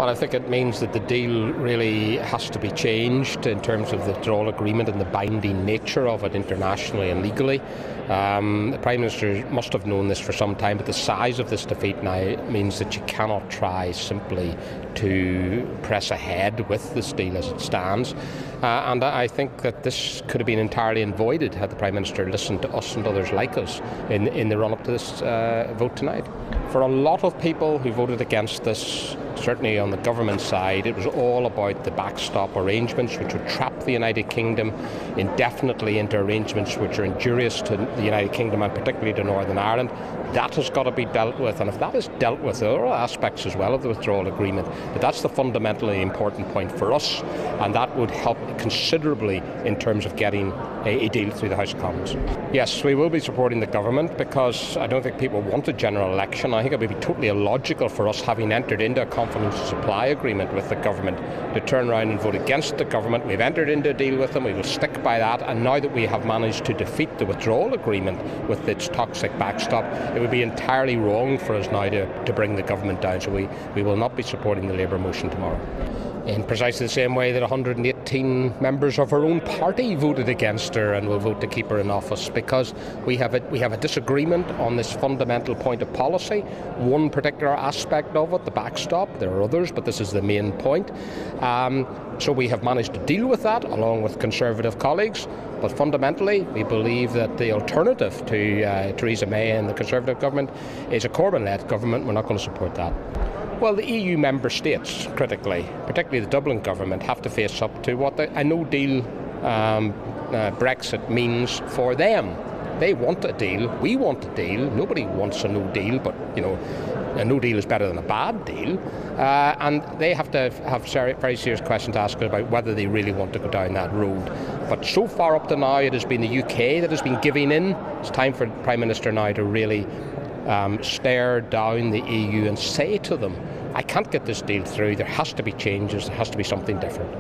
Well, I think it means that the deal really has to be changed in terms of the withdrawal agreement and the binding nature of it internationally and legally. The Prime Minister must have known this for some time, but the size of this defeat now means that you cannot try simply to press ahead with this deal as it stands. And I think that this could have been entirely avoided had the Prime Minister listened to us and others like us in the run-up to this vote tonight. For a lot of people who voted against this, certainly on the government side, it was all about the backstop arrangements which would trap the United Kingdom indefinitely into arrangements which are injurious to the United Kingdom and particularly to Northern Ireland. That has got to be dealt with, and if that is dealt with, there are aspects as well of the withdrawal agreement, but that's the fundamentally important point for us, and that would help considerably in terms of getting a deal through the House of Commons. Yes, we will be supporting the government because I don't think people want a general election. I think it would be totally illogical for us, having entered into a confidence supply agreement with the government, to turn around and vote against the government. We've entered into a deal with them, we will stick by that, and now that we have managed to defeat the withdrawal agreement with its toxic backstop, it would be entirely wrong for us now to bring the government down. So we will not be supporting the Labour motion tomorrow. In precisely the same way that 118 members of her own party voted against her and will vote to keep her in office, because we have a disagreement on this fundamental point of policy, one particular aspect of it, the backstop. There are others, but this is the main point. So we have managed to deal with that along with Conservative colleagues, but fundamentally we believe that the alternative to Theresa May and the Conservative government is a Corbyn-led government. We're not going to support that. Well, the EU member states, critically, particularly the Dublin government, have to face up to what a no-deal Brexit means for them. They want a deal, we want a deal, nobody wants a no-deal, but a no-deal is better than a bad deal, and they have to have very serious questions to ask about whether they really want to go down that road. But so far up to now, it has been the UK that has been giving in. It's time for the Prime Minister now to really stare down the EU and say to them, I can't get this deal through, there has to be changes, there has to be something different.